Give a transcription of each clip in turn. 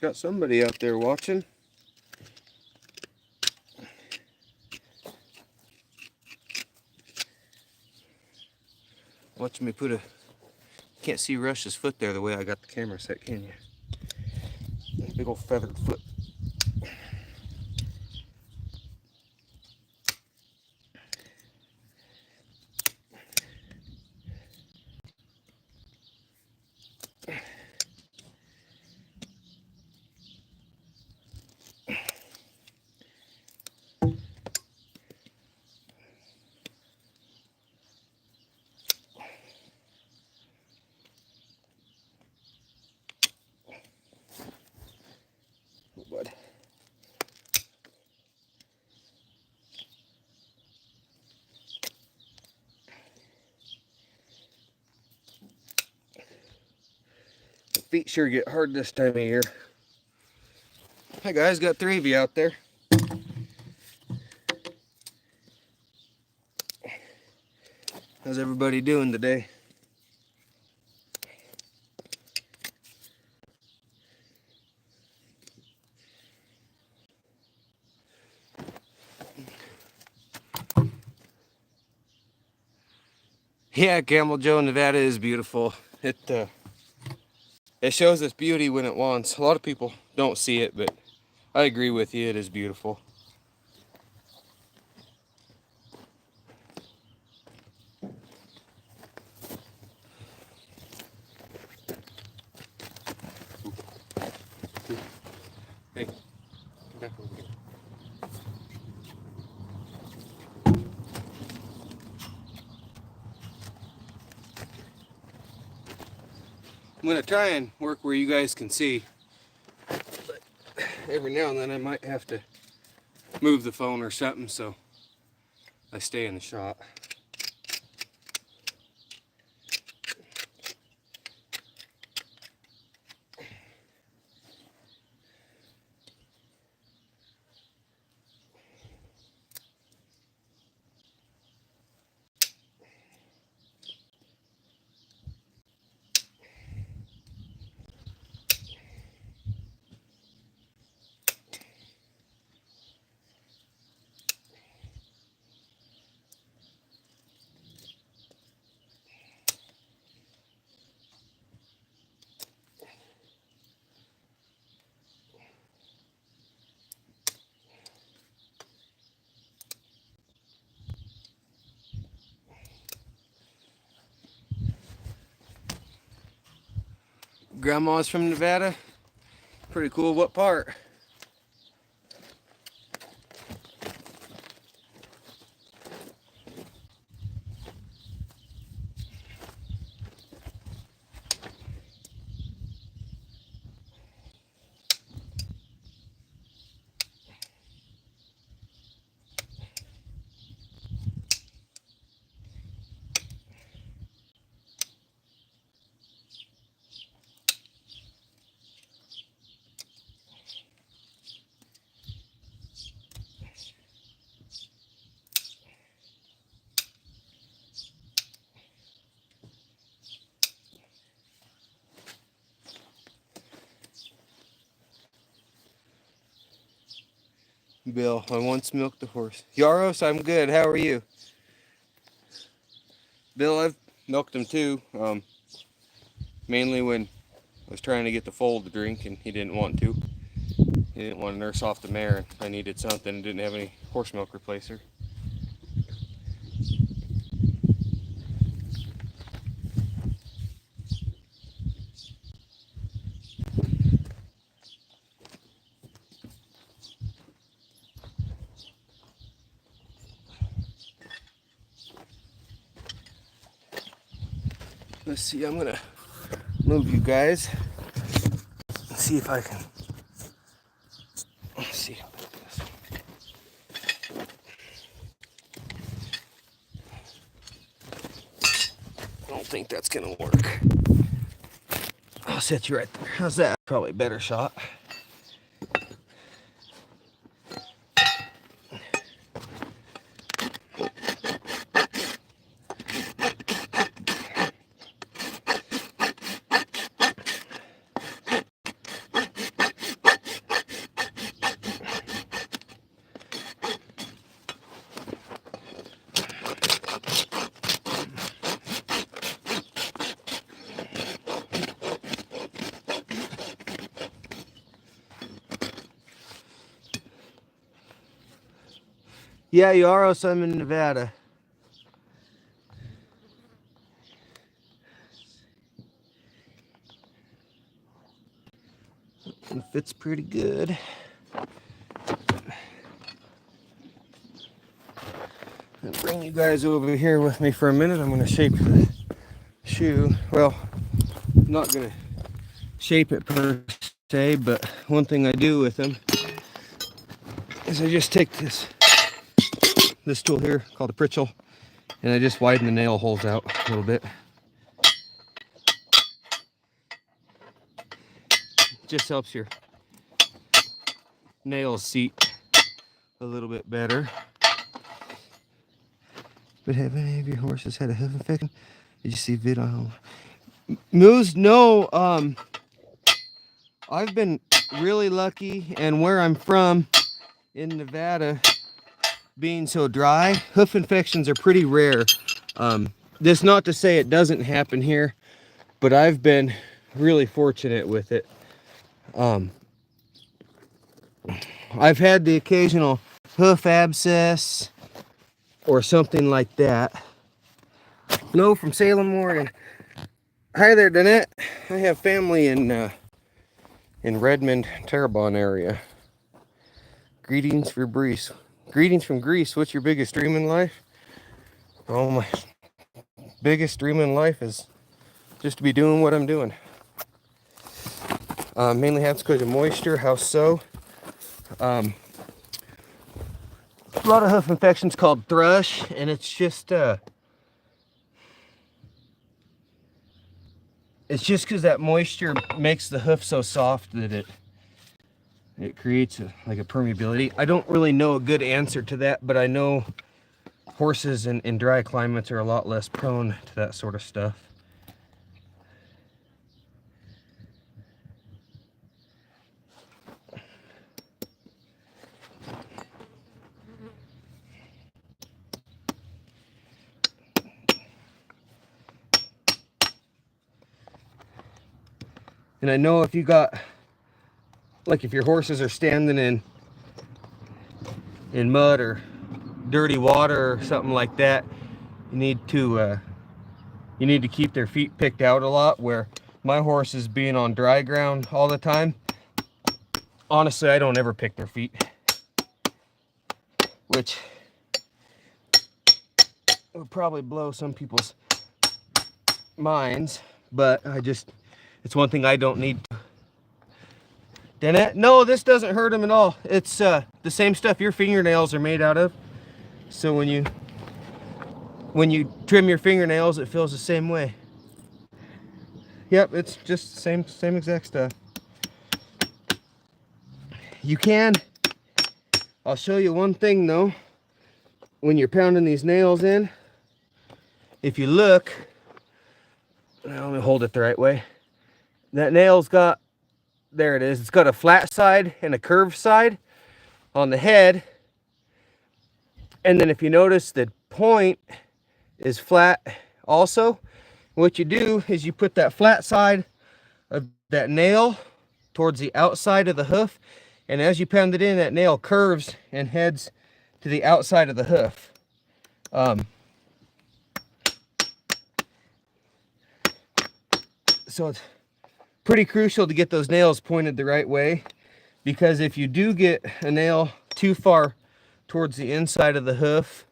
Got somebody out there watching. Watch me put a... Can't see Rush's foot there the way I got the camera set, can you? Big old feathered foot. Oh, bud. The feet sure get hard this time of year. Hi guys, got 3 of you out there. How's everybody doing today? Yeah, Camel Joe, Nevada is beautiful. It shows its beauty when it wants. A lot of people don't see it, but I agree with you, it is beautiful. Hey, come back over here. I'm gonna try and work where you guys can see, but every now and then I might have to move the phone or something so I stay in the shot. Grandma's from Nevada. Pretty cool. What part? Bill, I once milked a horse. Yaros, I'm good. How are you? Bill, I've milked him too. Mainly when I was trying to get the foal to drink and he didn't want to. He didn't want to nurse off the mare and I needed something and didn't have any horse milk replacer. Let's see, I'm gonna move you guys and see if I can. Let's see how that goes. I don't think that's gonna work. I'll set you right there. How's that? Probably a better shot. Yeah, Yaros, I'm in Nevada. It fits pretty good. I'll bring you guys over here with me for a minute. I'm going to shape the shoe. Well, I'm not going to shape it per se, but one thing I do with them is I just take this tool here called a Pritchel, and I just widen the nail holes out a little bit. Just helps your nails seat a little bit better. But have any of your horses had a hoof infection? Did you see vid on Moose? No, I've been really lucky, and where I'm from in Nevada, being so dry, hoof infections are pretty rare. This not to say it doesn't happen here, but I've been really fortunate with it. I've had the occasional hoof abscess or something like that. No, from Salem, Oregon. Hi there, Danette. I have family in Redmond, Terrebonne area. Greetings from Greece. Greetings from Greece. What's your biggest dream in life? Oh, my biggest dream in life is just to be doing what I'm doing. Mainly happens because of moisture. How so? A lot of hoof infections called thrush, and it's just because that moisture makes the hoof so soft that it creates like a permeability. I don't really know a good answer to that, but I know horses in dry climates are a lot less prone to that sort of stuff. And I know if you got, like if your horses are standing in mud or dirty water or something like that, you need to keep their feet picked out a lot. Where my horses being on dry ground all the time, honestly, I don't ever pick their feet, which would probably blow some people's minds, but it's one thing I don't need to. Danette, no, this doesn't hurt them at all. It's the same stuff your fingernails are made out of. So when you trim your fingernails, it feels the same way. Yep, it's just the same exact stuff. You can. I'll show you one thing though. When you're pounding these nails in, if you look, now let me hold it the right way. That nail's got, there it is. It's got a flat side and a curved side on the head. And then if you notice, the point is flat also. What you do is you put that flat side of that nail towards the outside of the hoof. And as you pound it in, that nail curves and heads to the outside of the hoof. So it's pretty crucial to get those nails pointed the right way, because if you do get a nail too far towards the inside of the hoof,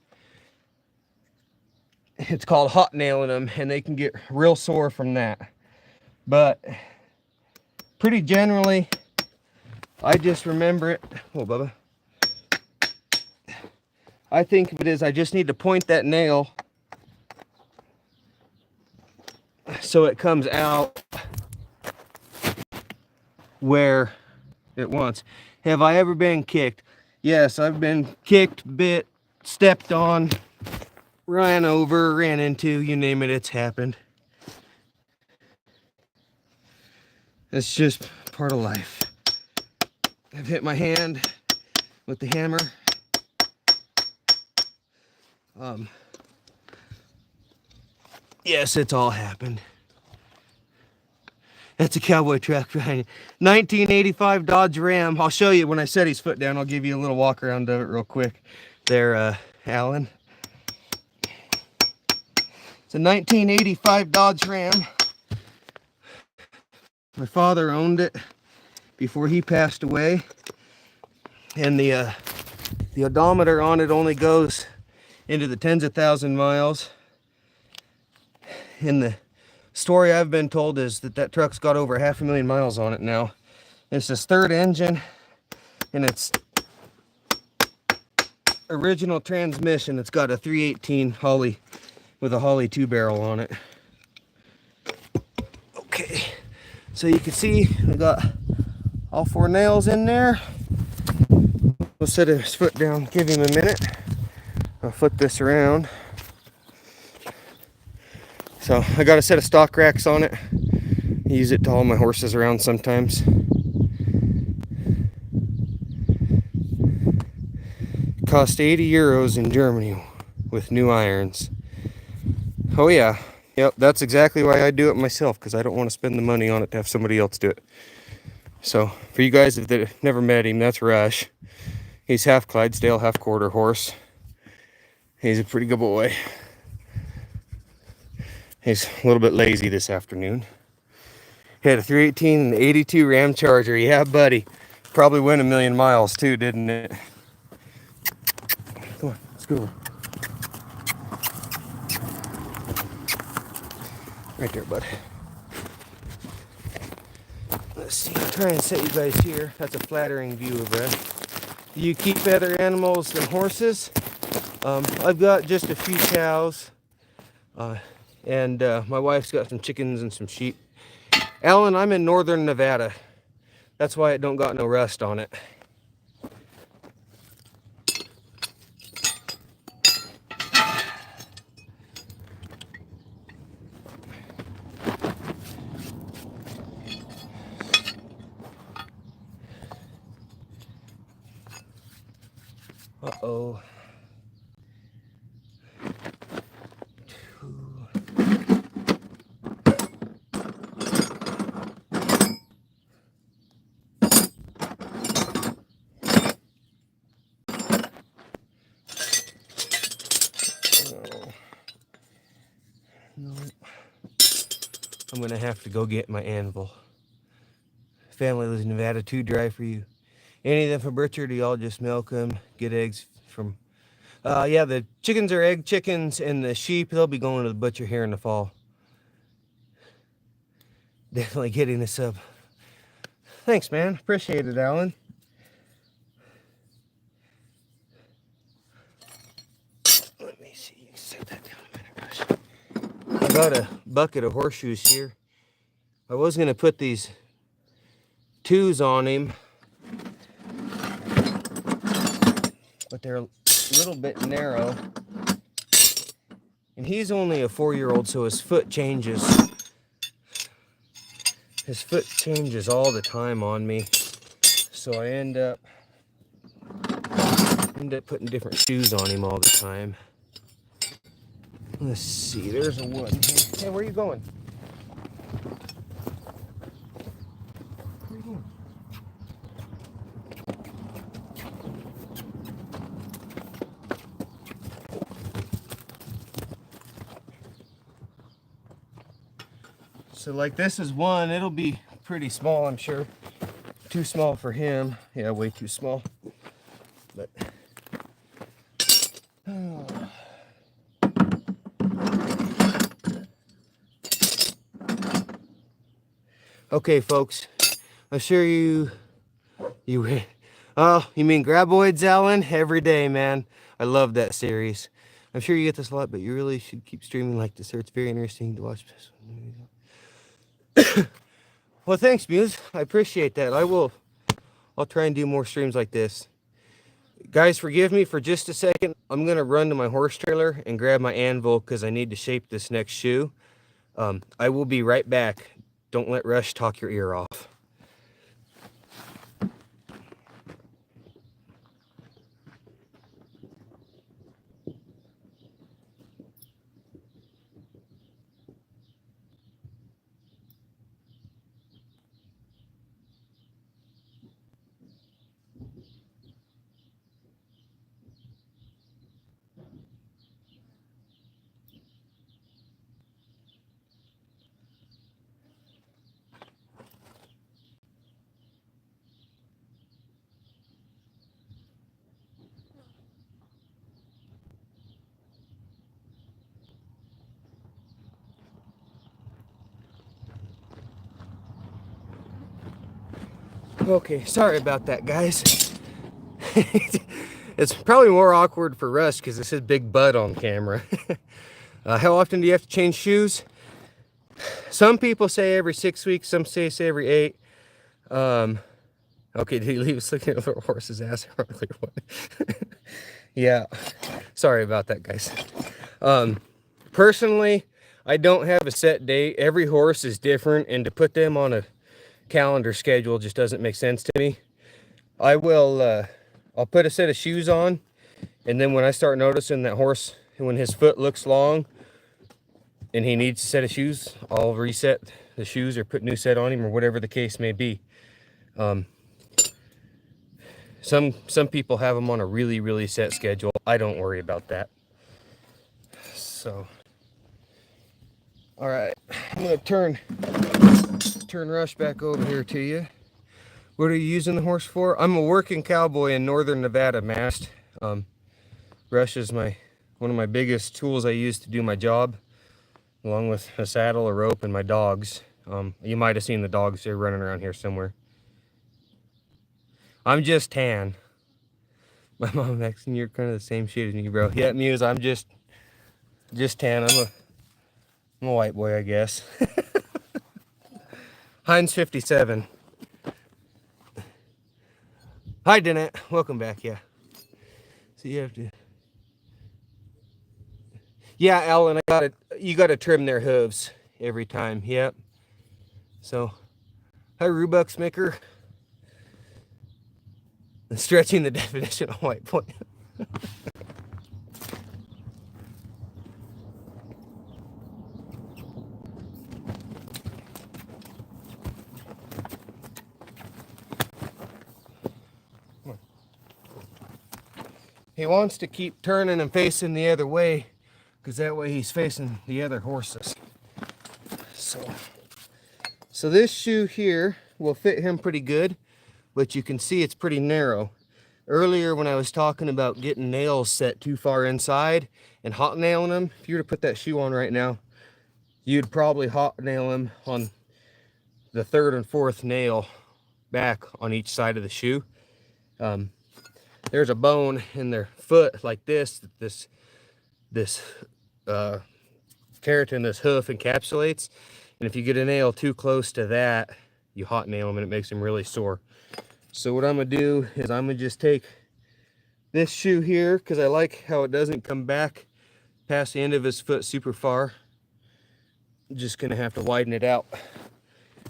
it's called hot nailing them, and they can get real sore from that. But pretty generally, I just remember it. Oh, Bubba. I think of it as I just need to point that nail so it comes out where it wants. Have I ever been kicked? Yes, I've been kicked, bit, stepped on, ran over, ran into, you name it, it's happened. It's just part of life. I've hit my hand with the hammer. Yes, it's all happened. That's a cowboy truck behind you. 1985 Dodge Ram. I'll show you when I set his foot down. I'll give you a little walk around of it real quick. there, Alan. It's a 1985 Dodge Ram. My father owned it before he passed away, and the odometer on it only goes into the tens of thousand miles. And the story I've been told is that that truck's got over 500,000 miles on it now. It's his third engine, and it's original transmission. It's got a 318 Holley with a Holley 2-barrel on it. Okay, so you can see we got all 4 nails in there. We'll set his foot down, give him a minute. I'll flip this around. So I got a set of stock racks on it. I use it to haul my horses around sometimes. Cost 80 euros in Germany with new irons. Oh yeah, yep, that's exactly why I do it myself, because I don't want to spend the money on it to have somebody else do it. So for you guys that have never met him, that's Rush. He's half Clydesdale, half quarter horse. He's a pretty good boy. He's a little bit lazy this afternoon. He had a 318 and 82 Ram Charger. Yeah, buddy. Probably went 1,000,000 miles too, didn't it? Come on, let's go. Right there, bud. Let's see. I'll try and set you guys here. That's a flattering view of it. Do you keep other animals than horses? I've got just a few cows. And my wife's got some chickens and some sheep. Alan, I'm in northern Nevada. That's why it don't got no rust on it. Uh-oh. No. I'm gonna have to go get my anvil. Family lives in Nevada, too dry for you. Any of them from butcher, do y'all just milk them, get eggs from... yeah, the chickens are egg chickens, and the sheep, they'll be going to the butcher here in the fall. Definitely getting this up. Thanks, man. Appreciate it, Alan. Let me see. You can set that down a minute, gosh. I got a bucket of horseshoes here. I was going to put these 2s on him, but they're a little bit narrow. And he's only a 4-year-old, so his foot changes. His foot changes all the time on me. So I end up putting different shoes on him all the time. Let's see, there's a one here. Hey, where are you going? Where are you going? So like this is one, it'll be pretty small, I'm sure. Too small for him. Yeah, way too small. But okay, folks. I'm sure you mean graboids, Alan? Every day, man. I love that series. I'm sure you get this a lot, but you really should keep streaming like this. It's very interesting to watch this. Well, thanks, Muse. I appreciate that. I'll try and do more streams like this. Guys, forgive me for just a second. I'm going to run to my horse trailer and grab my anvil because I need to shape this next shoe. I will be right back. Don't let Rush talk your ear off. Okay, sorry about that, guys. It's probably more awkward for Russ because it's his big butt on camera. How often do you have to change shoes? Some people say every 6 weeks, some say every 8. Okay, did he leave us looking at the horse's ass earlier? Yeah, sorry about that, guys. Personally, I don't have a set date. Every horse is different, and to put them on a calendar schedule just doesn't make sense to me. I'll put a set of shoes on, and then when I start noticing that horse, when his foot looks long and he needs a set of shoes, I'll reset the shoes or put a new set on him or whatever the case may be. Some people have them on a really set schedule. I don't worry about that. So, all right, I'm gonna turn Rush back over here to you. What are you using the horse for? I'm a working cowboy in northern Nevada, mast. Rush is one of my biggest tools I use to do my job, along with a saddle, a rope, and my dogs. You might have seen the dogs. They're running around here somewhere. I'm just tan. My mom asking, you're kind of the same shade as me, bro. Yeah, Muse, I'm just tan. I'm a white boy, I guess. Heinz 57. Hi, Danette. Welcome back. Yeah. So you have to. Yeah, Alan, you gotta trim their hooves every time. Yep. So, hi, Rubux Maker. Stretching the definition of white boy. He wants to keep turning and facing the other way, because that way he's facing the other horses. So this shoe here will fit him pretty good, but you can see it's pretty narrow. Earlier when I was talking about getting nails set too far inside and hot nailing them, if you were to put that shoe on right now, you'd probably hot nail them on the 3rd and 4th nail back on each side of the shoe. There's a bone in their foot like this keratin, this hoof encapsulates, and if you get a nail too close to that, you hot nail them and it makes them really sore. So what I'm gonna do is I'm gonna just take this shoe here, because I like how it doesn't come back past the end of his foot super far. I'm just gonna have to widen it out.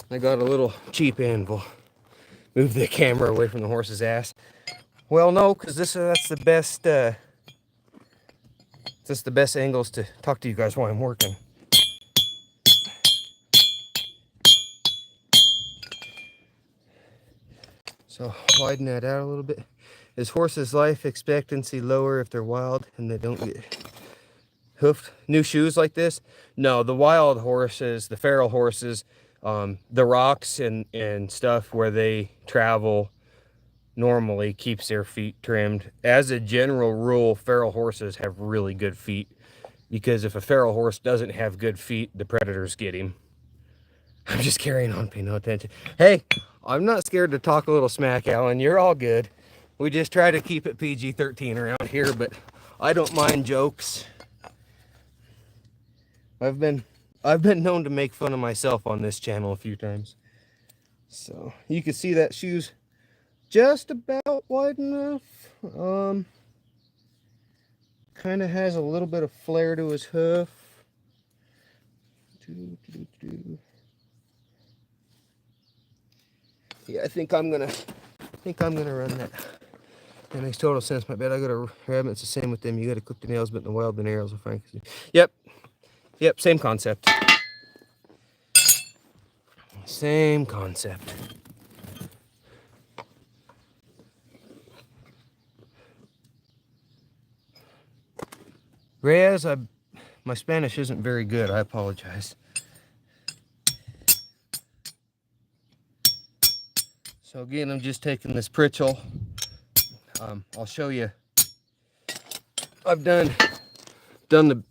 I got a little cheap anvil. Move the camera away from the horse's ass. Well, no, because that's the best. That's the best angles to talk to you guys while I'm working. So widen that out a little bit. Is horses' life expectancy lower if they're wild and they don't get hoofed? New shoes like this? No, the wild horses, the feral horses, the rocks and stuff where they travel normally keeps their feet trimmed. As a general rule, feral horses have really good feet, because if a feral horse doesn't have good feet, the predators get him. I'm just carrying on, pay no attention. Hey, I'm not scared to talk a little smack, Alan. You're all good. We just try to keep it PG-13 around here, but I don't mind jokes. I've been known to make fun of myself on this channel a few times. So you can see that shoe's just about wide enough. Kind of has a little bit of flare to his hoof. Yeah, I think I'm gonna run that. That makes total sense. My bad. I got a rabbit. It's the same with them. You got to clip the nails, but in the wild, the nails are fine. Yep, same concept. Same concept. Reyes, my Spanish isn't very good. I apologize. So again, I'm just taking this Pritchell. I'll show you. I've done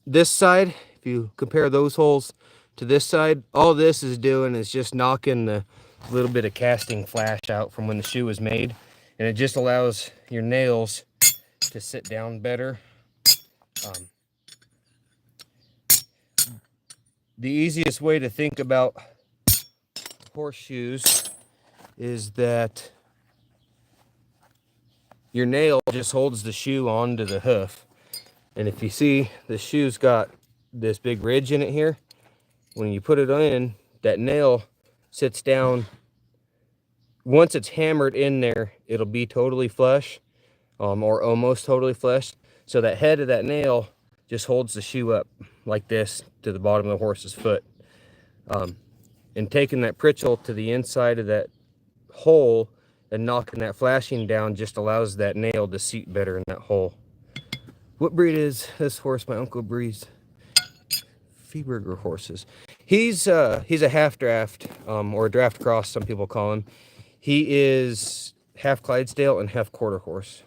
this side. If you compare those holes to this side, all this is doing is just knocking the a little bit of casting flash out from when the shoe was made, and it just allows your nails to sit down better. The easiest way to think about horseshoes is that your nail just holds the shoe onto the hoof. And if you see, the shoe's got this big ridge in it here. When you put it in, that nail sits down. Once it's hammered in there, it'll be totally flush, or almost totally flush. So that head of that nail just holds the shoe up like this to the bottom of the horse's foot. And taking that pritchel to the inside of that hole and knocking that flashing down just allows that nail to seat better in that hole. What breed is this horse my uncle breeds? Feeburger horses. He's a half draft, or a draft cross, some people call him. He is half Clydesdale and half quarter horse.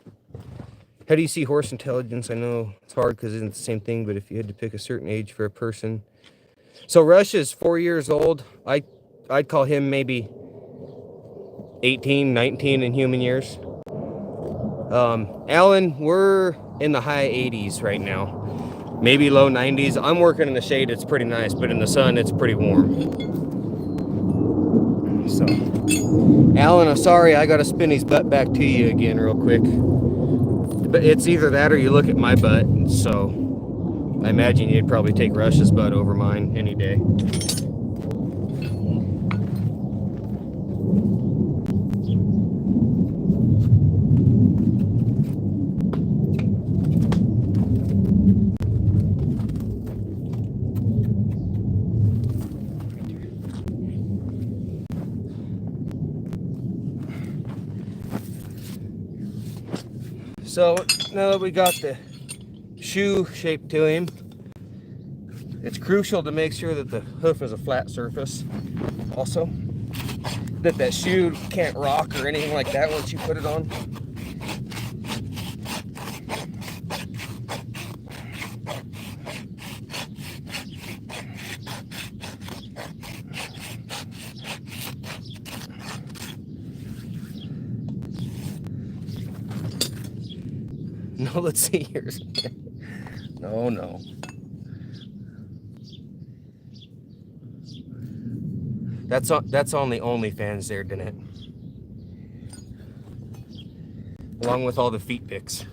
How do you see horse intelligence? I know it's hard because it's the same thing, but if you had to pick a certain age for a person. So Rush is 4 years old. I'd call him maybe 18, 19 in human years. Alan, we're in the high 80s right now. Maybe low 90s. I'm working in the shade, it's pretty nice, but in the sun, it's pretty warm. So, Alan, I'm sorry, I gotta spin his butt back to you again real quick. But it's either that or you look at my butt, so I imagine you'd probably take Rush's butt over mine any day. So now that we got the shoe shape to him, it's crucial to make sure that the hoof is a flat surface. Also, that shoe can't rock or anything like that once you put it on. No, let's see yours. No. That's on the OnlyFans there, didn't it? Along with all the feet pics.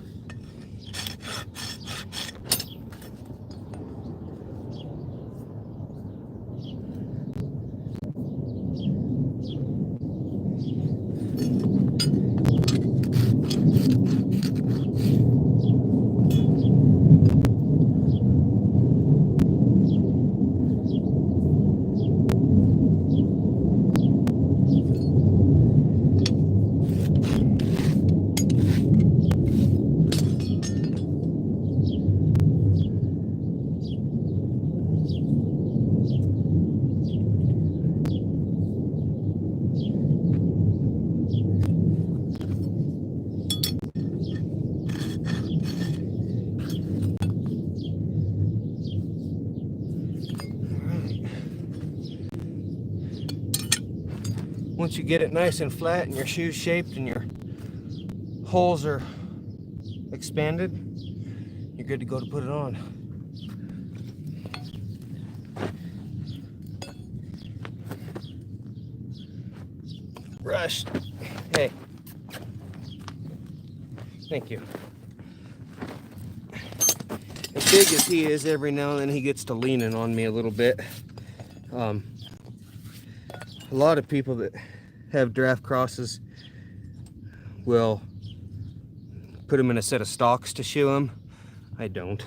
Once you get it nice and flat and your shoe's shaped and your holes are expanded, you're good to go to put it on. Rush. Hey. Thank you. As big as he is, every now and then he gets to leaning on me a little bit. A lot of people that have draft crosses will put them in a set of stocks to shoe them. I don't.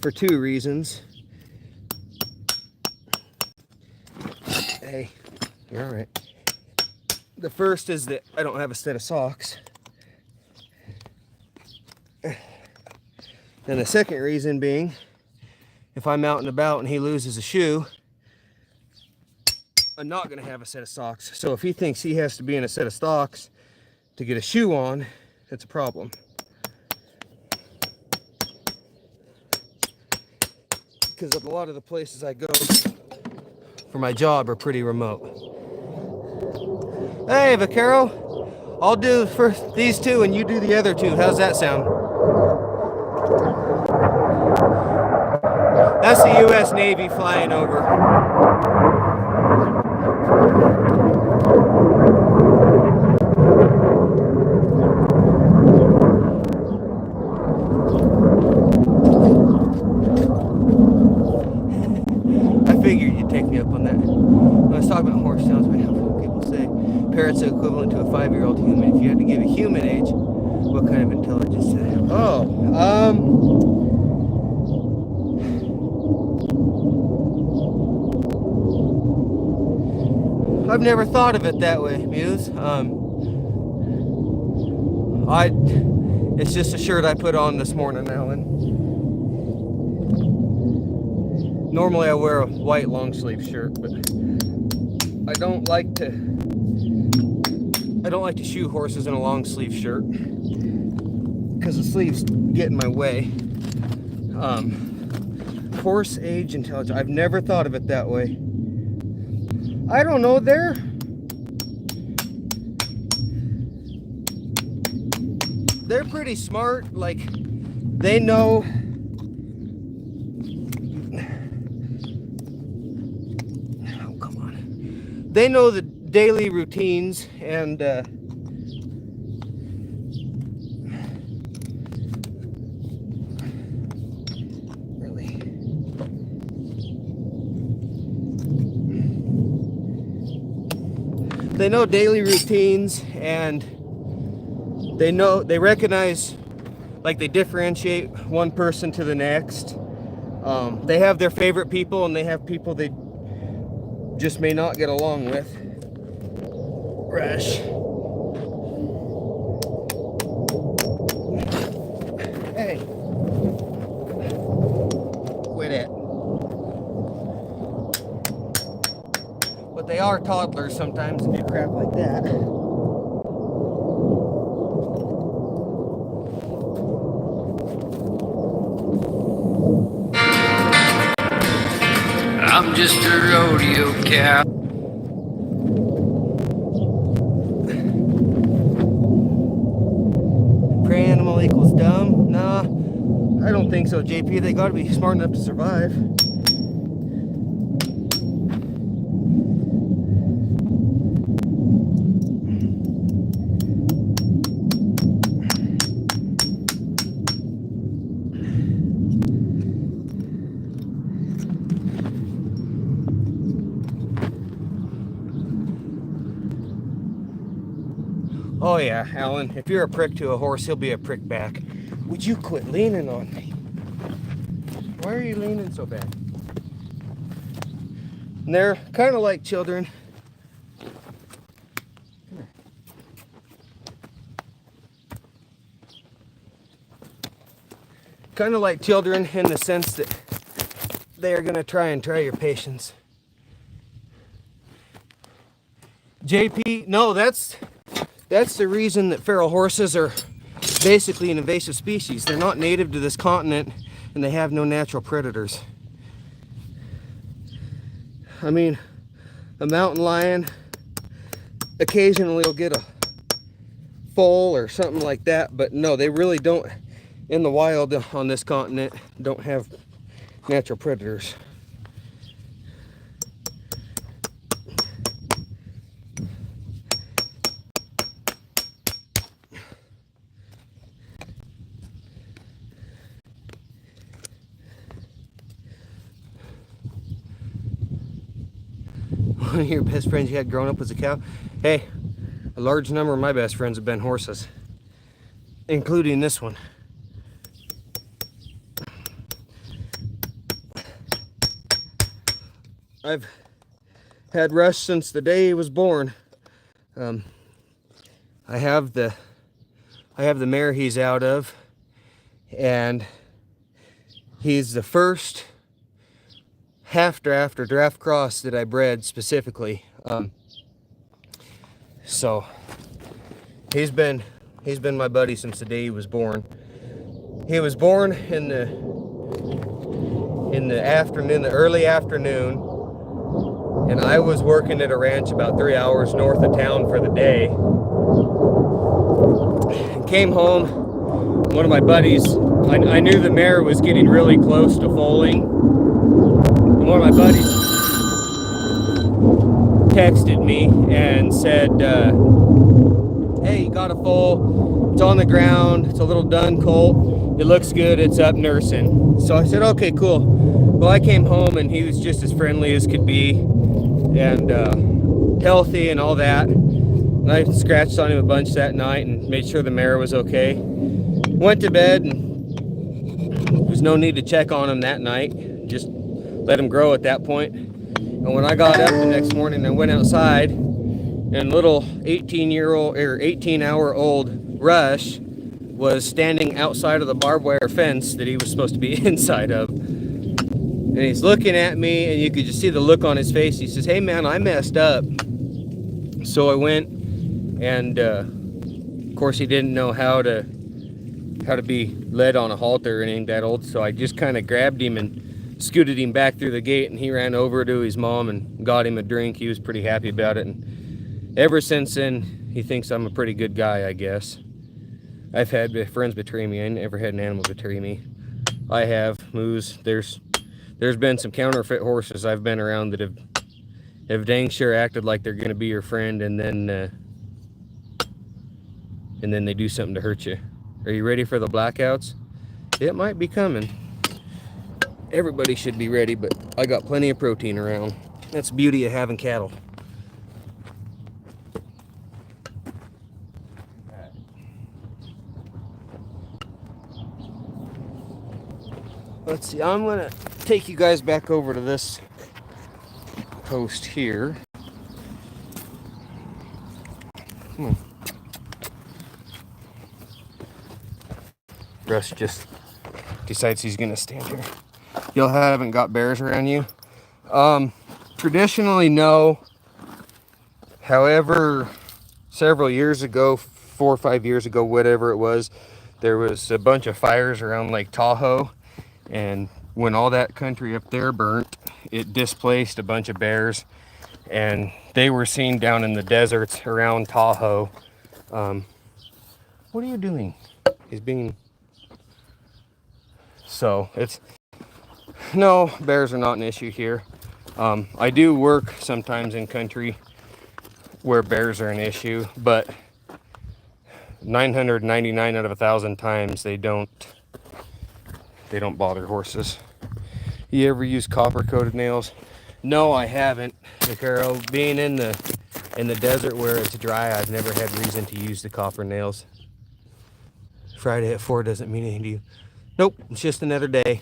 For two reasons. Hey, you're all right. The first is that I don't have a set of socks. And the second reason being, if I'm out and about and he loses a shoe, I'm not going to have a set of socks. So if he thinks he has to be in a set of stocks to get a shoe on, that's a problem. Because at a lot of the places I go, for my job are pretty remote. Hey, Vaquero, I'll do first these two and you do the other two. How's that sound? That's the U.S. Navy flying over. I figured you'd take me up on that. When I was talking about horse sounds, people say parrots are equivalent to a 5-year-old human. If you had to give a human age, what kind of intelligence do they have? I've never thought of it that way, Muse. It's just a shirt I put on this morning, Alan. Normally I wear a white long sleeve shirt, but I don't like to shoe horses in a long sleeve shirt because the sleeves get in my way. Horse age intelligence. I've never thought of it that way. I don't know. They're pretty smart. Like, they know. Oh, come on. They know the daily routines and really. They know daily routines and they recognize, like, they differentiate one person to the next. They have their favorite people and they have people they just may not get along with. Rush. Hey. Quit it. But they are toddlers sometimes and do crap like that. I'm just a rodeo cow. Prey animal equals dumb? Nah, I don't think so, JP. They gotta be smart enough to survive. Oh yeah, Alan, if you're a prick to a horse, he'll be a prick back. Would you quit leaning on me? Why are you leaning so bad? And they're kind of like children. Kind of like children in the sense that they are going to try your patience. JP, no, that's the reason that feral horses are basically an invasive species. They're not native to this continent and they have no natural predators. I mean, a mountain lion occasionally will get a foal or something like that, but no, they really don't, in the wild on this continent, don't have natural predators. One of your best friends you had growing up was a cow? Hey, a large number of my best friends have been horses, including this one. I've had Rush since the day he was born. I have the mare he's out of, and he's the first after draft cross that I bred specifically. So he's been my buddy since the day he was born. He was born in the afternoon, the early afternoon, and I was working at a ranch about 3 hours north of town for the day. And came home. One of my buddies, I knew the mare was getting really close to foaling. And one of my buddies texted me and said, hey, you got a foal. It's on the ground. It's a little dun colt. It looks good. It's up nursing. So I said, okay, cool. Well, I came home and he was just as friendly as could be and healthy and all that. And I scratched on him a bunch that night and made sure the mare was okay. Went to bed, and there was no need to check on him that night. Just let him grow at that point. And when I got up the next morning and went outside, and little 18-hour-old Rush was standing outside of the barbed wire fence that he was supposed to be inside of. And he's looking at me, and you could just see the look on his face. He says, hey man, I messed up. So I went, and of course he didn't know how to be led on a halter or anything that old. So I just kind of grabbed him and scooted him back through the gate, and he ran over to his mom and got him a drink. He was pretty happy about it. And ever since then, he thinks I'm a pretty good guy, I guess. I've had friends betray me. I never had an animal betray me. I have moose. There's been some counterfeit horses I've been around that have dang sure acted like they're going to be your friend, and then they do something to hurt you. Are you ready for the blackouts? It might be coming. Everybody should be ready, but I got plenty of protein around. That's the beauty of having cattle. Let's see, I'm gonna take you guys back over to this post here. Come on. Russ just decides he's gonna stand here. Y'all haven't got bears around you? Traditionally, no. However, several years ago, 4 or 5 years ago, whatever it was, there was a bunch of fires around Lake Tahoe. And when all that country up there burnt, it displaced a bunch of bears. And they were seen down in the deserts around Tahoe. What are you doing? He's being... So, no, bears are not an issue here. I do work sometimes in country where bears are an issue, but 999 out of 1,000 times they don't bother horses. You ever use copper-coated nails? No, I haven't, Vaquero. Being in the desert where it's dry, I've never had reason to use the copper nails. Friday at 4 doesn't mean anything to you. Nope, it's just another day.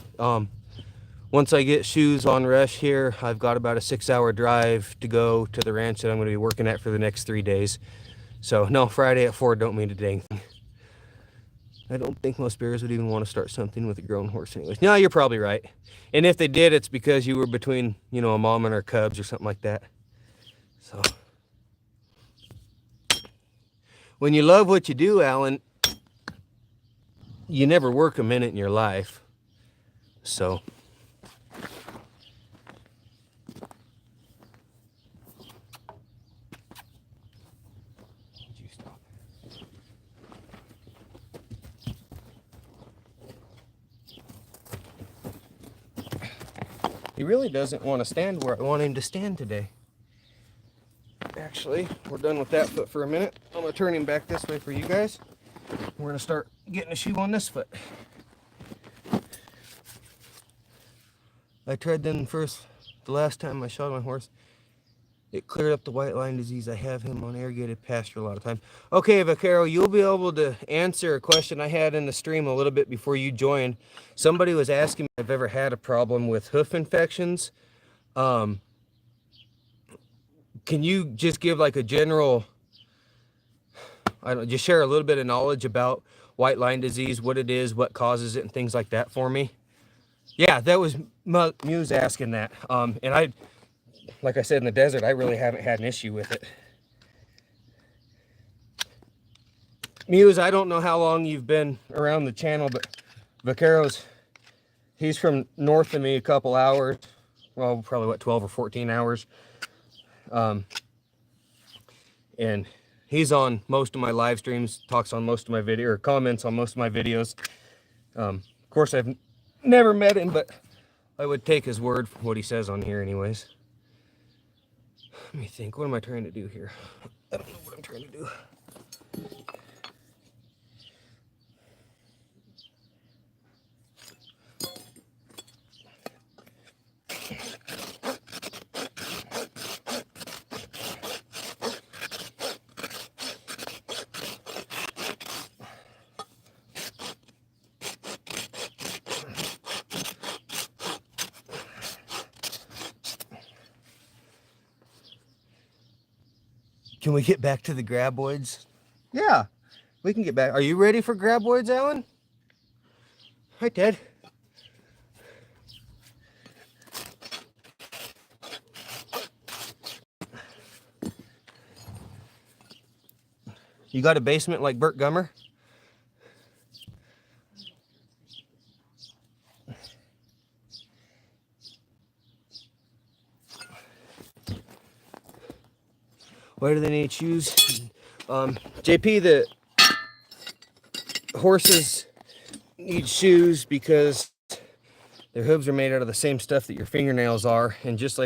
Once I get shoes on Rush here, I've got about a 6-hour drive to go to the ranch that I'm going to be working at for the next 3 days. So, no, Friday at 4 don't mean a dang thing. I don't think most bears would even want to start something with a grown horse anyways. No, you're probably right. And if they did, it's because you were between, a mom and her cubs or something like that. So, when you love what you do, Alan, you never work a minute in your life. So, he really doesn't want to stand where I want him to stand today. Actually, we're done with that foot for a minute. I'm going to turn him back this way for you guys. We're going to start getting a shoe on this foot. I tried them first. The last time I shot my horse, it cleared up the white line disease. I have him on irrigated pasture a lot of times. Okay, Vaquero, you'll be able to answer a question I had in the stream a little bit before you joined. Somebody was asking me if I've ever had a problem with hoof infections. Can you just give like a general, just share a little bit of knowledge about white line disease, what it is, what causes it, and things like that for me? Yeah, that was Muse asking that. And like I said, in the desert, I really haven't had an issue with it. Muse, I don't know how long you've been around the channel, but Vaquero's, he's from north of me a couple hours. Well, probably, 12 or 14 hours. And he's on most of my live streams, talks on most of my video, or comments on most of my videos. Of course, I've never met him, but I would take his word for what he says on here anyways. Let me think, what am I trying to do here? I don't know what I'm trying to do. Can we get back to the graboids? Yeah, we can get back. Are you ready for graboids, Alan? Hi, Ted. You got a basement like Burt Gummer? Why do they need shoes? JP, the horses need shoes because their hooves are made out of the same stuff that your fingernails are. And just like